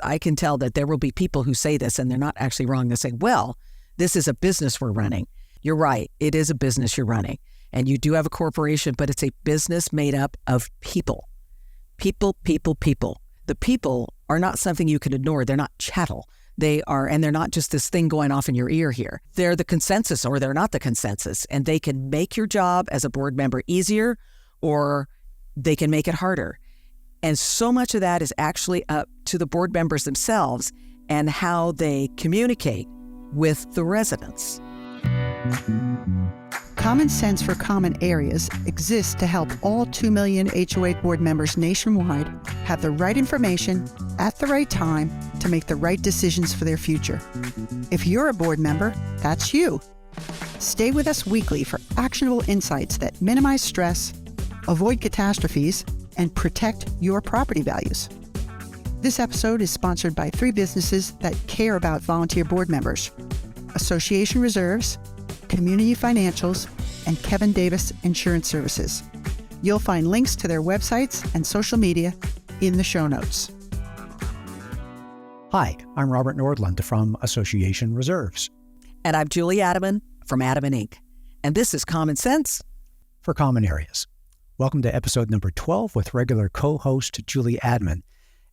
I can tell that there will be people who say this and they're not actually wrong. They say, well, this is a business we're running. You're right. It is a business you're running. And you do have a corporation, but it's a business made up of people. People. The people are not something you can ignore. They're not chattel. They're not just this thing going off in your ear here. They're the consensus or they're not the consensus. And they can make your job as a board member easier or they can make it harder. And so much of that is actually up to the board members themselves and how they communicate with the residents. Common Sense for Common Areas exists to help all 2 million HOA board members nationwide have the right information at the right time to make the right decisions for their future. If you're a board member, that's you. Stay with us weekly for actionable insights that minimize stress, avoid catastrophes, and protect your property values. This episode is sponsored by 3 businesses that care about volunteer board members: Association Reserves, Community Financials, and Kevin Davis Insurance Services. You'll find links to their websites and social media in the show notes. Hi, I'm Robert Nordlund from Association Reserves. And I'm Julie Adaman from Adaman Inc. And this is Common Sense for Common Areas. Welcome to episode number 12 with regular co-host Julie Adaman.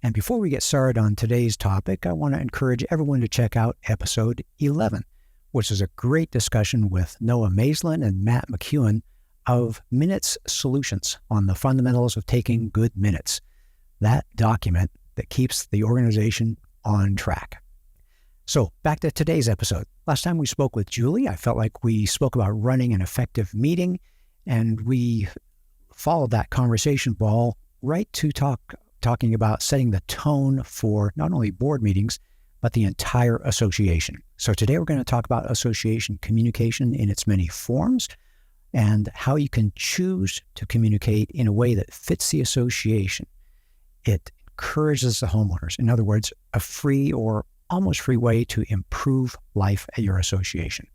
And before we get started on today's topic, I want to encourage everyone to check out episode 11, which is a great discussion with Noah Maislin and Matt McEwen of Minutes Solutions on the fundamentals of taking good minutes. That document that keeps the organization on track. So back to today's episode. Last time we spoke with Julie, I felt like we spoke about running an effective meeting, and we followed that conversation ball right to talking about setting the tone for not only board meetings, but the entire association. So today we're going to talk about association communication in its many forms and how you can choose to communicate in a way that fits the association. It encourages the homeowners. In other words, a free or almost free way to improve life at your association.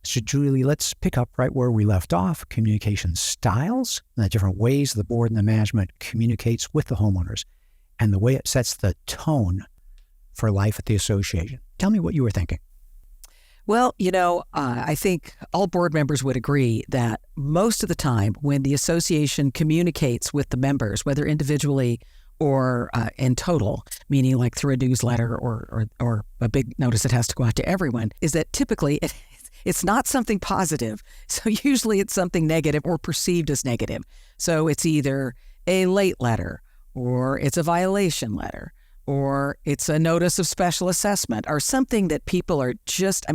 So Julie, let's pick up right where we left off, communication styles, and the different ways the board and the management communicates with the homeowners, and the way it sets the tone for life at the association. Tell me what you were thinking. Well, I think all board members would agree that most of the time when the association communicates with the members, whether individually or in total, meaning like through a newsletter or a big notice that has to go out to everyone, is that typically it's not something positive. So usually it's something negative or perceived as negative. So it's either a late letter or it's a violation letter or it's a notice of special assessment or something that people are just,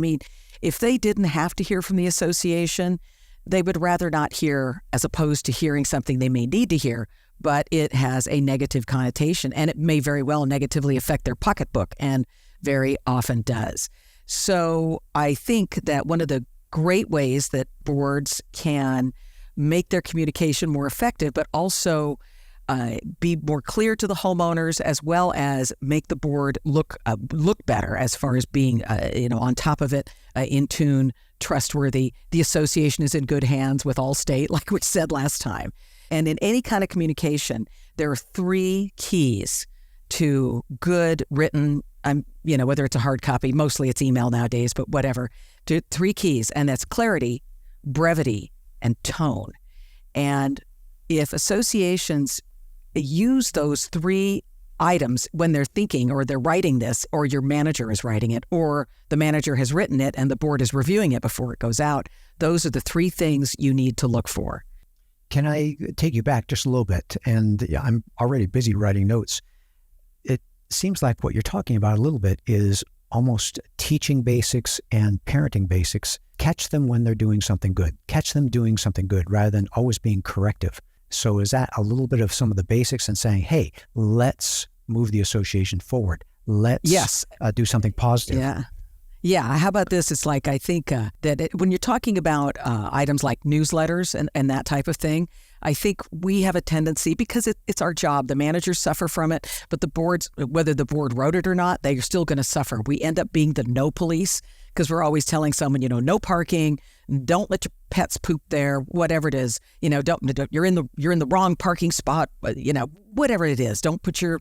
if they didn't have to hear from the association, they would rather not hear as opposed to hearing something they may need to hear, but it has a negative connotation and it may very well negatively affect their pocketbook and very often does. So I think that one of the great ways that boards can make their communication more effective, but also be more clear to the homeowners, as well as make the board look better as far as being on top of it, in tune, trustworthy. The association is in good hands with Allstate, like we said last time. And in any kind of communication, there are 3 keys to good written, whether it's a hard copy, mostly it's email nowadays, but whatever, to 3 keys, and that's clarity, brevity, and tone. And if associations use those 3 items when they're thinking or they're writing this, or your manager is writing it, or the manager has written it and the board is reviewing it before it goes out, those are the 3 things you need to look for. Can I take you back just a little bit? And I'm already busy writing notes. It seems like what you're talking about a little bit is almost teaching basics and parenting basics. Catch them when they're doing something good. Catch them doing something good rather than always being corrective. So is that a little bit of some of the basics and saying, hey, let's move the association forward. Let's do something positive. Yeah. How about this? It's like, I think that when you're talking about items like newsletters and that type of thing, I think we have a tendency, because it's our job, the managers suffer from it, but the boards, whether the board wrote it or not, they're still going to suffer. We end up being the no police, because we're always telling someone, no parking, don't let your pets poop there, whatever it is, don't, you're in the wrong parking spot, whatever it is, don't put your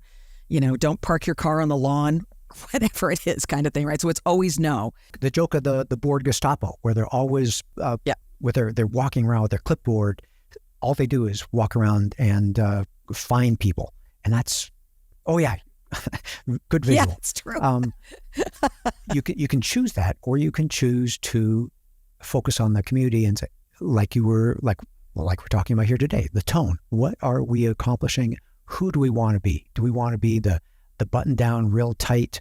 don't park your car on the lawn, whatever it is kind of thing, right? So it's always no. The joke of the board Gestapo, where they're always, they're walking around with their clipboard. All they do is walk around and find people. And that's, good visual. Yeah, that's true. You can choose that, or you can choose to focus on the community and say, like we're talking about here today, the tone. What are we accomplishing? Who do we want to be? Do we want to be the button down, real tight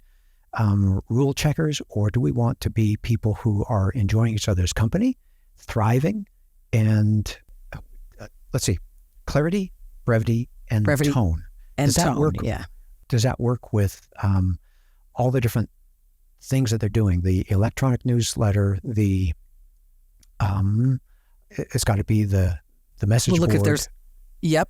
rule checkers, or do we want to be people who are enjoying each other's company, thriving, and let's see, clarity, brevity, and tone. And does that tone, work? yeah. Does that work with all the different things that they're doing? The electronic newsletter, it's got to be the message board. If there's, even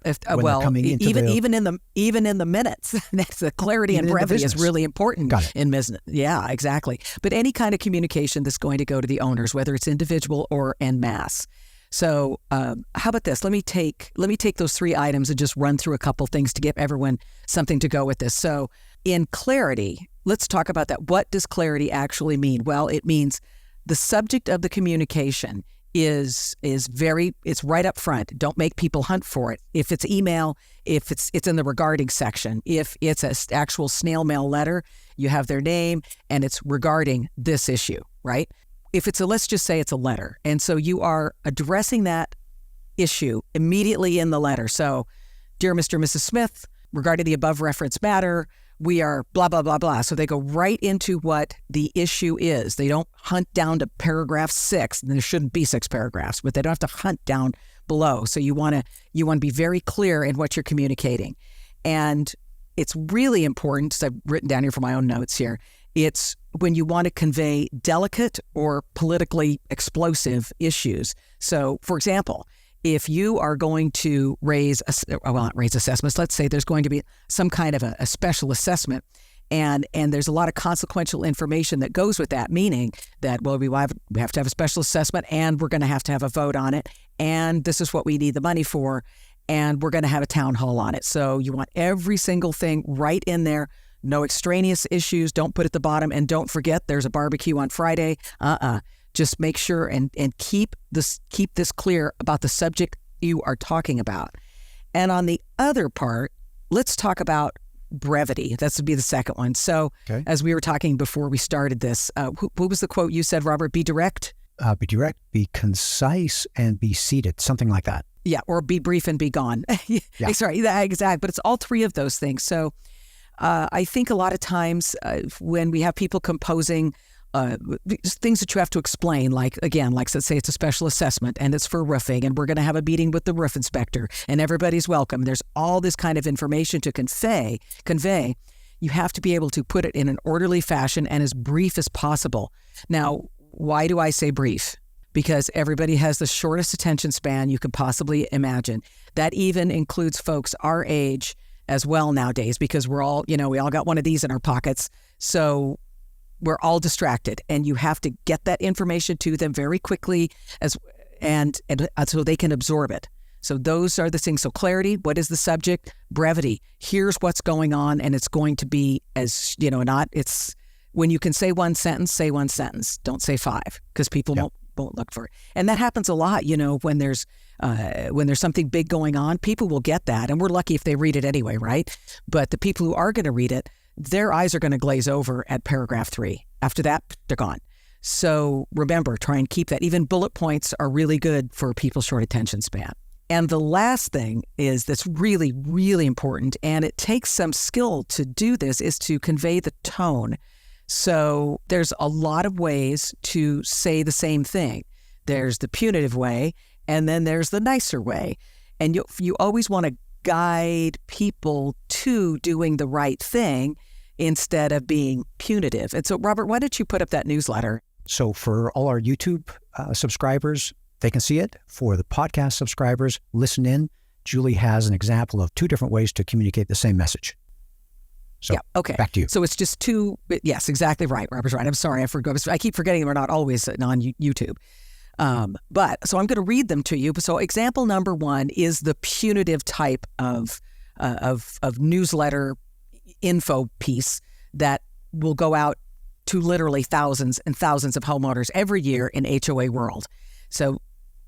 in the minutes, that's the clarity and brevity is really important in business. Yeah, exactly. But any kind of communication that's going to go to the owners, whether it's individual or en masse. So how about this? Let me take those 3 items and just run through a couple things to give everyone something to go with this. So in clarity, let's talk about that. What does clarity actually mean? Well, it means the subject of the communication is it's right up front. Don't make people hunt for it. If it's email, if it's in the regarding section, if it's an actual snail mail letter, you have their name and it's regarding this issue, right? If let's just say it's a letter. And so you are addressing that issue immediately in the letter. So, dear Mr. and Mrs. Smith, regarding the above reference matter, we are blah, blah, blah, blah. So they go right into what the issue is. They don't hunt down to paragraph 6, and there shouldn't be 6 paragraphs, but they don't have to hunt down below. So you want to be very clear in what you're communicating. And it's really important, so I've written down here for my own notes here, it's when you want to convey delicate or politically explosive issues. So, for example, if you are going to raise assessments, let's say there's going to be some kind of a special assessment, and there's a lot of consequential information that goes with that, meaning that, well, we have to have a special assessment, and we're going to have a vote on it, and this is what we need the money for, and we're going to have a town hall on it. So you want every single thing right in there. No extraneous issues. Don't put at the bottom, and don't forget there's a barbecue on Friday. Just make sure and keep this clear about the subject you are talking about. And on the other part, let's talk about brevity. That would be the second one. So as we were talking before we started this, what was the quote you said, Robert? Be direct? Be direct, be concise, and be seated. Something like that. Yeah, or be brief and be gone. Yeah. Sorry, exactly. But it's all 3 of those things. So I think a lot of times when we have people composing things that you have to explain, like let's say it's a special assessment and it's for roofing, and we're going to have a meeting with the roof inspector and everybody's welcome. There's all this kind of information to convey. You have to be able to put it in an orderly fashion and as brief as possible. Now, why do I say brief? Because everybody has the shortest attention span you can possibly imagine. That even includes folks our age as well nowadays, because we're all, we all got one of these in our pockets. So we're all distracted, and you have to get that information to them very quickly and so they can absorb it. So those are the things. So clarity, what is the subject? Brevity, here's what's going on, and it's going to be it's when you can say one sentence, say one sentence. Don't say 5, because people won't look for it. And that happens a lot, when there's something big going on, people will get that. And we're lucky if they read it anyway, right? But the people who are going to read it, their eyes are going to glaze over at paragraph 3. After that, they're gone. So remember, try and keep that. Even bullet points are really good for people's short attention span. And the last thing that's really, really important, and it takes some skill to do this, is to convey the tone. So there's a lot of ways to say the same thing. There's the punitive way, and then there's the nicer way. And you always want to guide people to doing the right thing instead of being punitive. And so, Robert, why don't you put up that newsletter? So for all our YouTube subscribers, they can see it. For the podcast subscribers, listen in. Julie has an example of 2 different ways to communicate the same message. So back to you. So it's just 2. Yes, exactly right. Robert's right. I'm sorry. I keep forgetting we're not always on YouTube. But so I'm going to read them to you. So example number 1 is the punitive type of newsletter info piece that will go out to literally thousands and thousands of homeowners every year in HOA world. So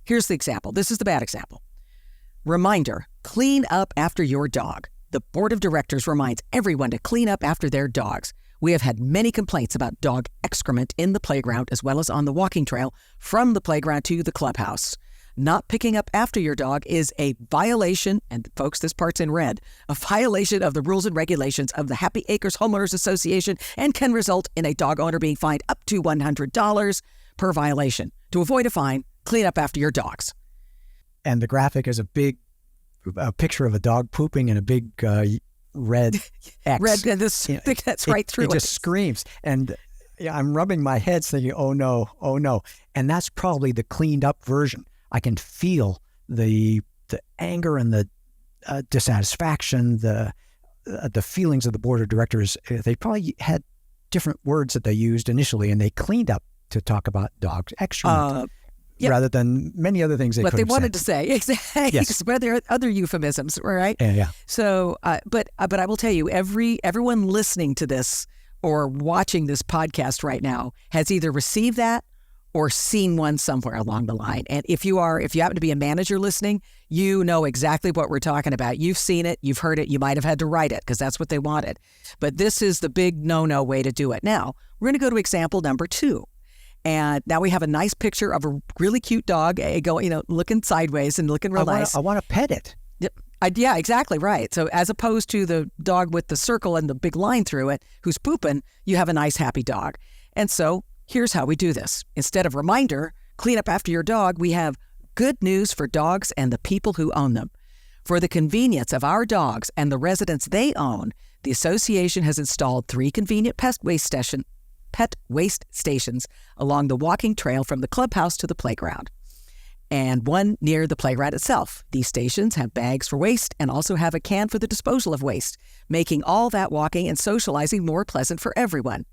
here's the example. This is the bad example. Reminder, clean up after your dog. The board of directors reminds everyone to clean up after their dogs. We have had many complaints about dog excrement in the playground as well as on the walking trail from the playground to the clubhouse. Not picking up after your dog is a violation, and folks, this part's in red, a violation of the rules and regulations of the Happy Acres Homeowners Association and can result in a dog owner being fined up to $100 per violation. To avoid a fine, clean up after your dogs. And the graphic is a picture of a dog pooping and a big red X. Red, and this, that's right through it. It just screams. And I'm rubbing my head thinking, oh no. And that's probably the cleaned up version. I can feel the anger and the dissatisfaction, the feelings of the board of directors. They probably had different words that they used initially, and they cleaned up to talk about dogs excrement rather than many other things what could they have wanted said. to say. Exactly. Yes. But there are other euphemisms, right? Yeah. So, but I will tell you, everyone listening to this or watching this podcast right now has either received that or seen one somewhere along the line. And if you happen to be a manager listening, you know exactly what we're talking about. You've seen it, you've heard it, you might have had to write it because that's what they wanted. But this is the big no-no way to do it. Now, we're going to go to example number 2. And now we have a nice picture of a really cute dog looking sideways and looking real nice. I want to pet it. Yeah, exactly right. So as opposed to the dog with the circle and the big line through it who's pooping, you have a nice happy dog. And so here's how we do this. Instead of reminder, clean up after your dog, we have good news for dogs and the people who own them. For the convenience of our dogs and the residents they own, the association has installed 3 convenient pet waste stations along the walking trail from the clubhouse to the playground, and 1 near the playground itself. These stations have bags for waste and also have a can for the disposal of waste, making all that walking and socializing more pleasant for everyone.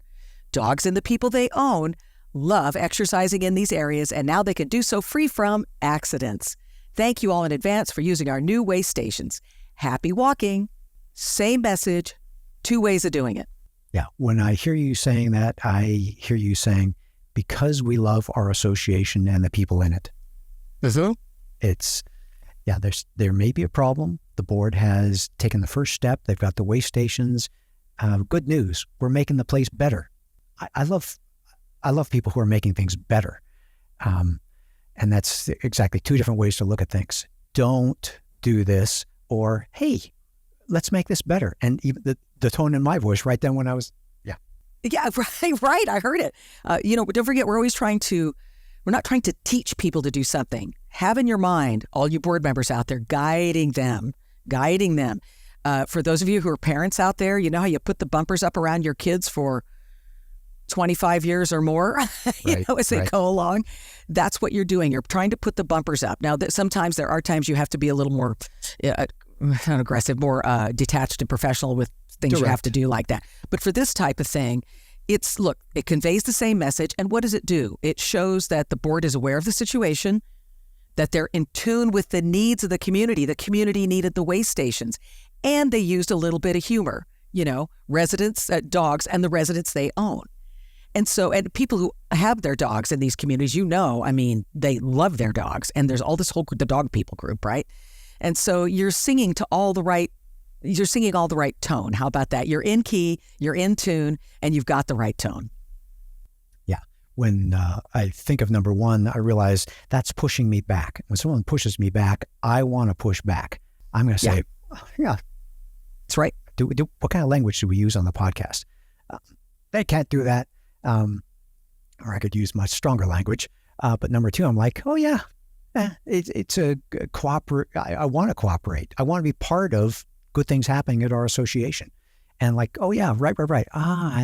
Dogs and the people they own love exercising in these areas, and now they can do so free from accidents. Thank you all in advance for using our new waste stations. Happy walking. Same message, 2 ways of doing it. Yeah. When I hear you saying that, I hear you saying, because we love our association and the people in it. Mm-hmm. There may be a problem. The board has taken the first step. They've got the waste stations. Good news. We're making the place better. I love people who are making things better. And that's exactly 2 different ways to look at things. Don't do this, or, hey, let's make this better. And even the tone in my voice right then when I was, Yeah, right. I heard it. But don't forget, we're not trying to teach people to do something. Have in your mind, all you board members out there, guiding them. For those of you who are parents out there, you know how you put the bumpers up around your kids for 25 years or more, as they go along. That's what you're doing. You're trying to put the bumpers up. Now, sometimes there are times you have to be a little more not aggressive, more detached and professional with things you have to do like that. But for this type of thing, it conveys the same message. And what does it do? It shows that the board is aware of the situation, that they're in tune with the needs of the community. The community needed the waste stations, and they used a little bit of humor, residents, dogs, and the residents they own. And people who have their dogs in these communities, they love their dogs. And there's all this the dog people group, right? And so you're singing all the right tone. How about that? You're in key, you're in tune, and you've got the right tone. Yeah. When I think of number 1, I realize that's pushing me back. When someone pushes me back, I want to push back. I'm going to say, yeah, that's right. What kind of language do we use on the podcast? They can't do that. Or I could use much stronger language. But number 2, I'm like, oh yeah, it's a cooperate. I want to cooperate. I want to be part of good things happening at our association. And like, oh yeah, right.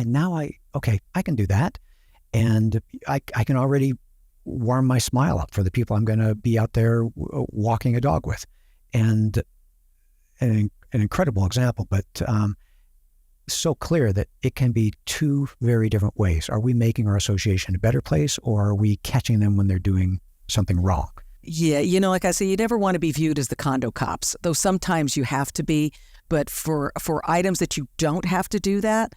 Now I can do that. And I can already warm my smile up for the people I'm going to be out there walking a dog with. And an incredible example, but so clear that it can be 2 very different ways. Are we making our association a better place, or are we catching them when they're doing something wrong? Yeah, like I say, you never want to be viewed as the condo cops, though sometimes you have to be. But for items that you don't have to do that,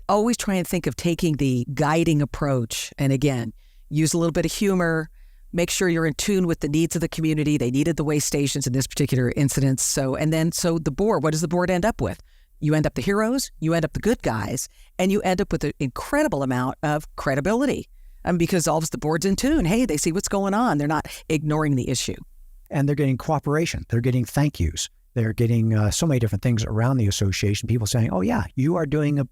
always try and think of taking the guiding approach. And again, use a little bit of humor. Make sure you're in tune with the needs of the community. They needed the way stations in this particular incident. So the board, what does the board end up with? You end up the heroes, you end up the good guys, and you end up with an incredible amount of credibility. Because all of the board's in tune. Hey, they see what's going on. They're not ignoring the issue. And they're getting cooperation. They're getting thank yous. They're getting so many different things around the association. People saying, oh yeah, you are doing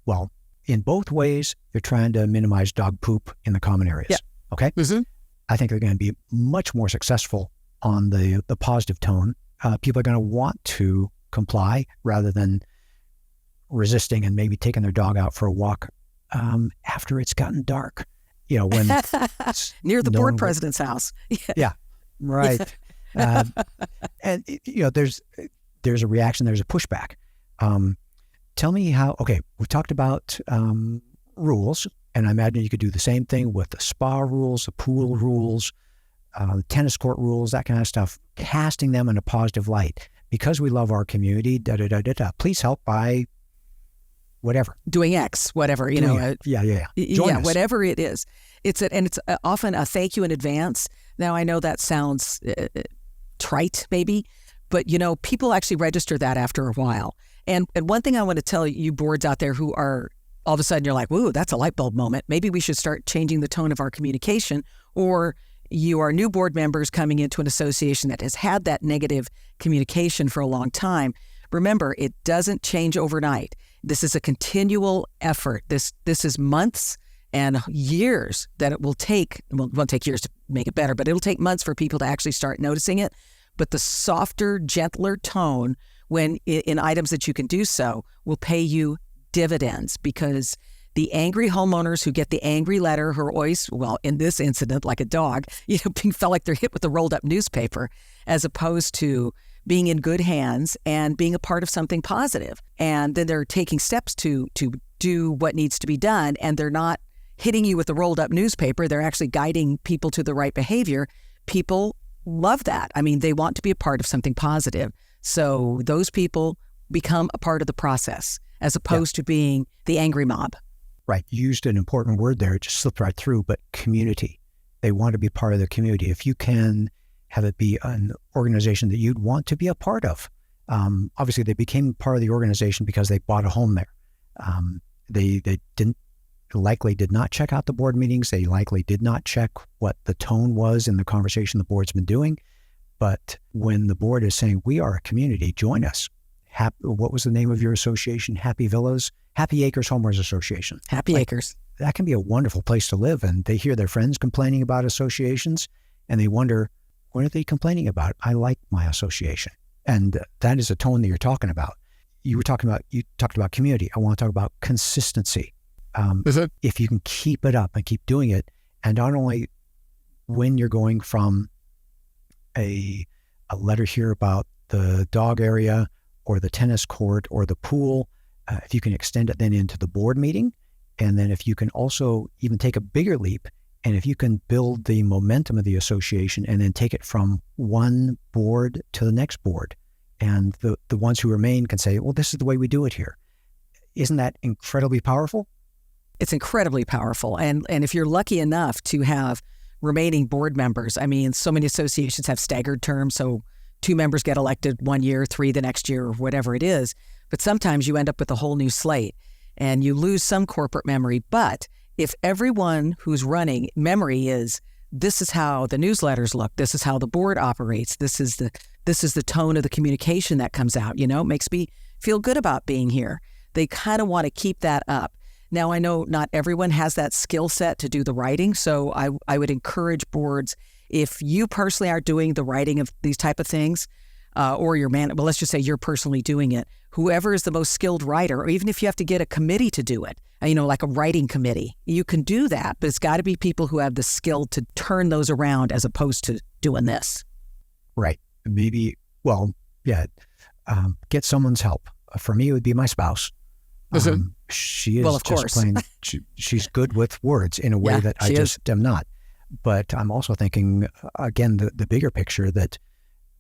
well, in both ways, they're trying to minimize dog poop in the common areas. Yeah. Okay? Mm-hmm. I think they're going to be much more successful on the positive tone. People are going to want to comply rather than resisting and maybe taking their dog out for a walk after it's gotten dark. When near the board president's house. Yeah, right. And there's a reaction. There's a pushback. Tell me how. Okay, we've talked about rules, and I imagine you could do the same thing with the spa rules, the pool rules, the tennis court rules, that kind of stuff. Casting them in a positive light because we love our community. Please help by whatever. Doing X, whatever, Yeah. Join us. Whatever it is. It's often a thank you in advance. Now, I know that sounds trite, maybe, but, people actually register that after a while. And one thing I want to tell you boards out there who are, all of a sudden you're like, whoa, that's a light bulb moment. Maybe we should start changing the tone of our communication. Or you are new board members coming into an association that has had that negative communication for a long time. Remember, it doesn't change overnight. This is a continual effort. This is months and years that it will take. Well, it won't take years to make it better, but it'll take months for people to actually start noticing it. But the softer, gentler tone when in items that you can do so will pay you dividends, because the angry homeowners who get the angry letter who are always, well, in this incident, like a dog, felt like they're hit with a rolled up newspaper, as opposed to being in good hands and being a part of something positive. And then they're taking steps to do what needs to be done, and they're not hitting you with a rolled up newspaper. They're actually guiding people to the right behavior. People love that. I mean, they want to be a part of something positive. So those people become a part of the process as opposed to being the angry mob. Right. You used an important word there. It just slipped right through, but community. They want to be part of the community. If you can have it be an organization that you'd want to be a part of. Obviously, they became part of the organization because they bought a home there. They likely did not check out the board meetings. They likely did not check what the tone was in the conversation the board's been doing. But when the board is saying, we are a community, join us. What was the name of your association? Happy Acres Homeowners Association. Happy Acres. That can be a wonderful place to live. And they hear their friends complaining about associations, and they wonder, what are they complaining about? I like my association. And that is a tone that you're talking about. You talked about community. I want to talk about consistency. If you can keep it up and keep doing it, and not only when you're going from a letter here about the dog area or the tennis court or the pool, if you can extend it then into the board meeting, and then if you can also even take a bigger leap, and if you can build the momentum of the association and then take it from one board to the next board, and the ones who remain can say, well, this is the way we do it here. Isn't that incredibly powerful? It's incredibly powerful. And if you're lucky enough to have remaining board members, I mean, so many associations have staggered terms, so 2 members get elected 1 year, 3 the next year, or whatever it is. But sometimes you end up with a whole new slate and you lose some corporate memory. But if everyone who's running memory is, this is how the newsletters look, this is how the board operates, this is the tone of the communication that comes out, it makes me feel good about being here. They kind of want to keep that up. Now, I know not everyone has that skill set to do the writing, so I would encourage boards, if you personally are doing the writing of these type of things, or let's just say you're personally doing it, whoever is the most skilled writer, or even if you have to get a committee to do it, like a writing committee, you can do that, but it's got to be people who have the skill to turn those around as opposed to doing this. Right. Maybe, get someone's help. For me, it would be my spouse. She is well, of course. She's good with words in a way that I just am not. But I'm also thinking, again, the bigger picture, that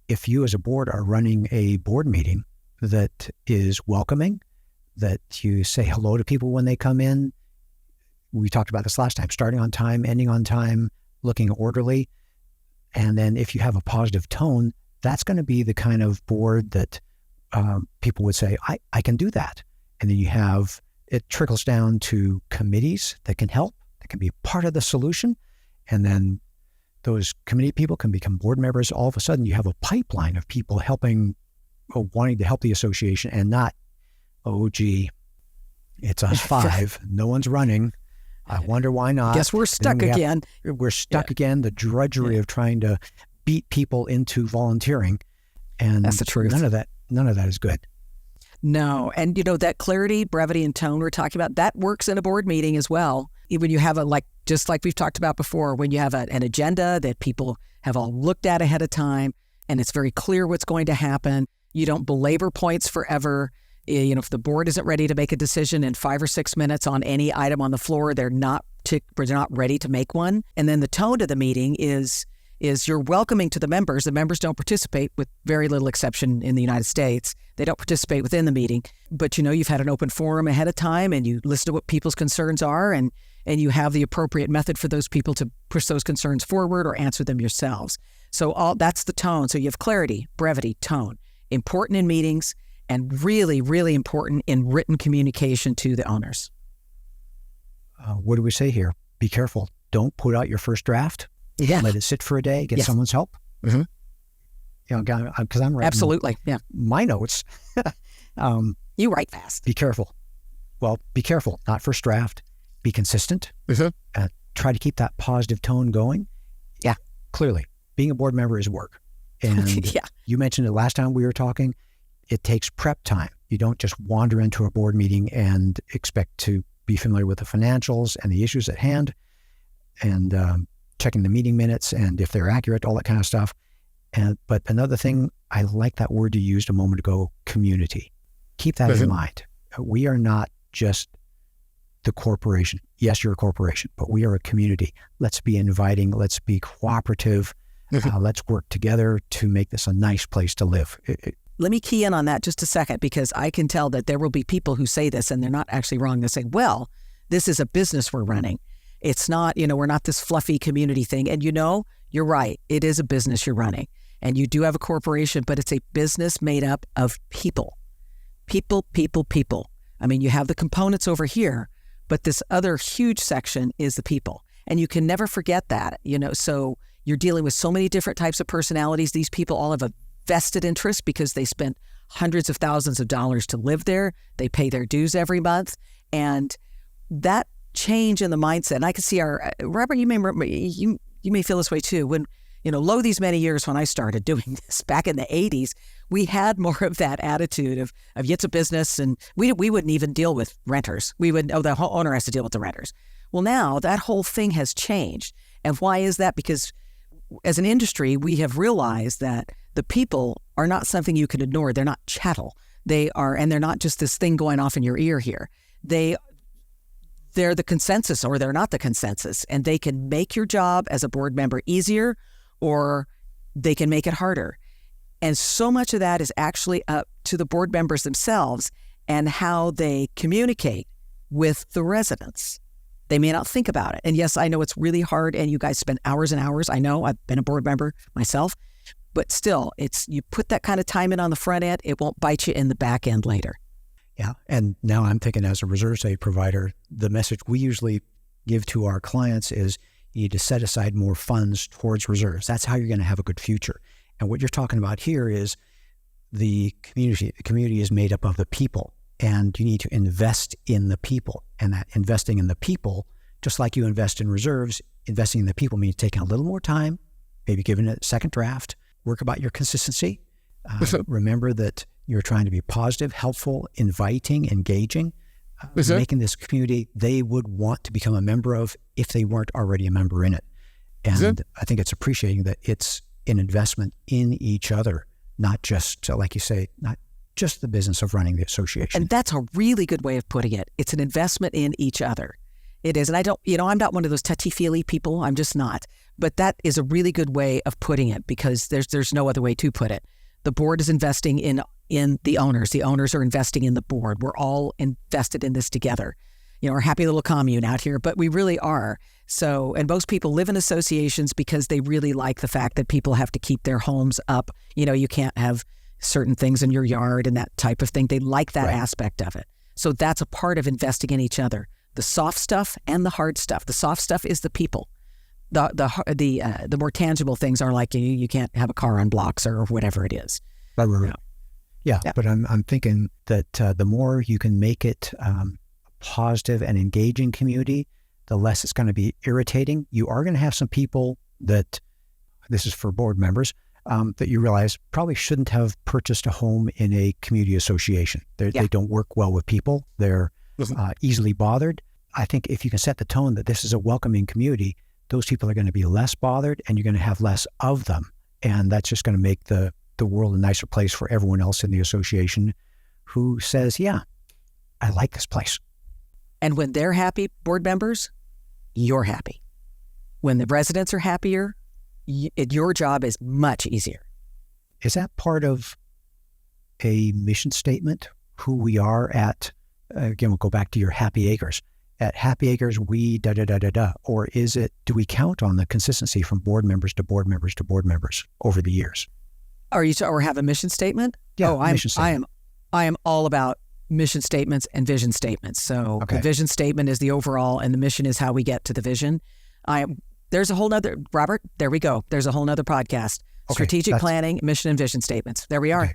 if you as a board are running a board meeting that is welcoming, that you say hello to people when they come in. We talked about this last time, starting on time, ending on time, looking orderly. And then if you have a positive tone, that's going to be the kind of board that people would say, I can do that. And then it trickles down to committees that can help, that can be part of the solution. And then those committee people can become board members. All of a sudden you have a pipeline of people helping, wanting to help the association, and not, oh, gee, it's us five. No one's running. I wonder why not. Guess we're stuck again. We're stuck again. The drudgery of trying to beat people into volunteering. And that's the truth. None of that is good. No. And that clarity, brevity, and tone we're talking about, that works in a board meeting as well. When you have just like we've talked about before, when you have an agenda that people have all looked at ahead of time, and it's very clear what's going to happen. You don't belabor points forever. If the board isn't ready to make a decision in 5 or 6 minutes on any item on the floor, they're not ready to make one. And then the tone of the meeting is you're welcoming to the members. The members don't participate, with very little exception in the United States. They don't participate within the meeting. But you've had an open forum ahead of time, and you listen to what people's concerns are, and you have the appropriate method for those people to push those concerns forward or answer them yourselves. So that's the tone. So you have clarity, brevity, tone. Important in meetings, and really, really important in written communication to the owners. What do we say here? Be careful. Don't put out your first draft. Yeah. Let it sit for a day. Get someone's help. Mm-hmm. Because I'm writing absolutely, my notes. You write fast. Be careful. Well, be careful. Not first draft. Be consistent. Mm-hmm. Try to keep that positive tone going. Yeah. Clearly, being a board member is work. And you mentioned it last time we were talking. It takes prep time. You don't just wander into a board meeting and expect to be familiar with the financials and the issues at hand, and checking the meeting minutes and if they're accurate, all that kind of stuff. But another thing, I like that word you used a moment ago, community. Keep that in mind. We are not just the corporation. Yes, you're a corporation, but we are a community. Let's be inviting. Let's be cooperative. Let's work together to make this a nice place to live. Let me key in on that just a second, because I can tell that there will be people who say this and they're not actually wrong. They say, well, this is a business we're running. It's not, we're not this fluffy community thing. And you're right. It is a business you're running. And you do have a corporation, but it's a business made up of people. People. I mean, you have the components over here, but this other huge section is the people. And you can never forget that, so you're dealing with so many different types of personalities. These people all have a vested interest because they spent hundreds of thousands of dollars to live there. They pay their dues every month. And that change in the mindset, and I can see Robert, you may feel this way too. When, lo these many years when I started doing this back in the 80s, we had more of that attitude of it's a business, and we wouldn't even deal with renters. The owner has to deal with the renters. Well, now that whole thing has changed. And why is that? Because as an industry, we have realized that the people are not something you can ignore. They're not chattel. They're not just this thing going off in your ear here. They're the consensus, or they're not the consensus, and they can make your job as a board member easier, or they can make it harder. And so much of that is actually up to the board members themselves and how they communicate with the residents. They may not think about it. And yes, I know it's really hard, and you guys spend hours and hours. I know, I've been a board member myself, but still, you put that kind of time in on the front end, it won't bite you in the back end later. Yeah. And now I'm thinking, as a reserves aid provider, the message we usually give to our clients is you need to set aside more funds towards reserves. That's how you're going to have a good future. And what you're talking about here is the community. The community is made up of the people, and you need to invest in the people. And that investing in the people, just like you invest in reserves, investing in the people means taking a little more time, maybe giving it a second draft, work about your consistency. Remember that you're trying to be positive, helpful, inviting, engaging, making this community they would want to become a member of if they weren't already a member in it. And I think it's appreciating that it's an investment in each other, not just, like you say, not just the business of running the association. And that's a really good way of putting it. It's an investment in each other. It is. And I'm not one of those touchy-feely people. I'm just not. But that is a really good way of putting it because there's no other way to put it. The board is investing in the owners. The owners are investing in the board. We're all invested in this together. Our happy little commune out here, but we really are. So, and most people live in associations because they really like the fact that people have to keep their homes up. You can't have certain things in your yard and that type of thing. They like that aspect of it. So that's a part of investing in each other. The soft stuff and the hard stuff. The soft stuff is the people. The more tangible things are like you can't have a car on blocks or whatever it is. Right. Yeah, but I'm thinking that the more you can make it positive and engaging community, the less it's going to be irritating. You are going to have some people that, this is for board members, that you realize probably shouldn't have purchased a home in a community association. They don't work well with people. They're easily bothered. I think if you can set the tone that this is a welcoming community, those people are going to be less bothered and you're going to have less of them. And that's just going to make the world a nicer place for everyone else in the association who says, yeah, I like this place. And when they're happy, board members, you're happy. When the residents are happier, your job is much easier. Is that part of a mission statement, who we are at, again, we'll go back to your Happy Acres. At Happy Acres, we da-da-da-da-da. Or is it, do we count on the consistency from board members to board members to board members over the years? Or have a mission statement? Yeah, mission statement. I am all about mission statements and vision statements. So the vision statement is the overall and the mission is how we get to the vision. There's a whole nother, Robert, there we go. There's a whole nother podcast. Strategic planning, mission and vision statements. There we are. Okay.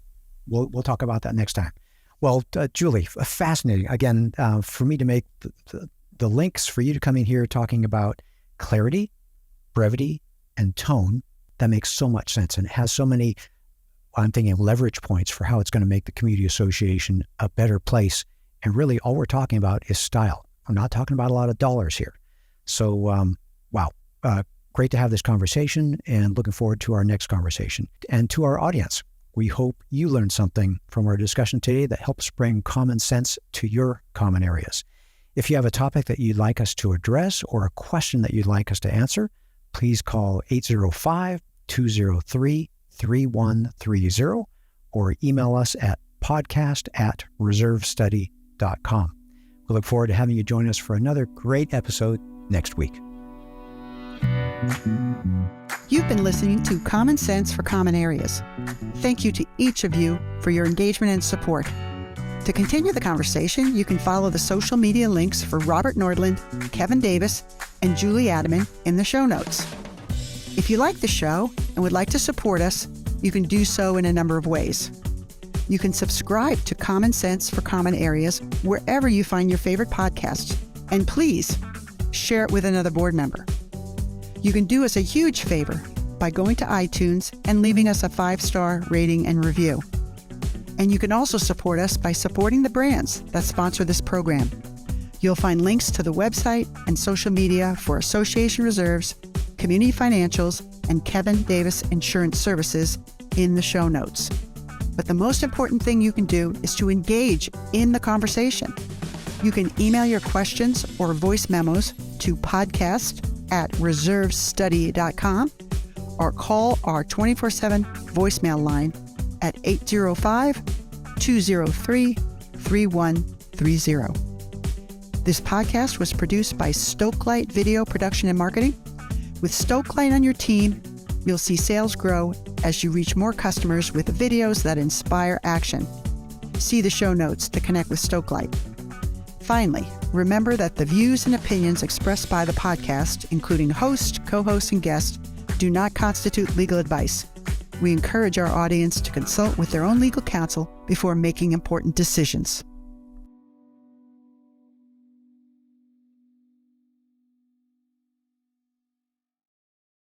We'll talk about that next time. Well, Julie, fascinating. Again, for me to make the links for you to come in here talking about clarity, brevity, and tone, that makes so much sense. And it has so many, I'm thinking, leverage points for how it's going to make the community association a better place. And really, all we're talking about is style. I'm not talking about a lot of dollars here. So, wow. Great to have this conversation and looking forward to our next conversation. And to our audience, we hope you learned something from our discussion today that helps bring common sense to your common areas. If you have a topic that you'd like us to address or a question that you'd like us to answer, please call 805-203-3130 or email us at podcast@reservestudy.com. We look forward to having you join us for another great episode next week. You've been listening to Common Sense for Common Areas. Thank you to each of you for your engagement and support. To continue the conversation, you can follow the social media links for Robert Nordland, Kevin Davis, and Julie Adman in the show notes. If you like the show and would like to support us, you can do so in a number of ways. You can subscribe to Common Sense for Common Areas wherever you find your favorite podcasts, and please share it with another board member. You can do us a huge favor by going to iTunes and leaving us a 5-star rating and review. And you can also support us by supporting the brands that sponsor this program. You'll find links to the website and social media for Association Reserves, Community Financials, and Kevin Davis Insurance Services in the show notes. But the most important thing you can do is to engage in the conversation. You can email your questions or voice memos to podcast@reservestudy.com or call our 24/7 voicemail line at 805-203-3130. This podcast was produced by Stokelight Video Production and Marketing. With Stokelight on your team, you'll see sales grow as you reach more customers with videos that inspire action. See the show notes to connect with Stokelight. Finally, remember that the views and opinions expressed by the podcast, including host, co-host, and guests, do not constitute legal advice. We encourage our audience to consult with their own legal counsel before making important decisions.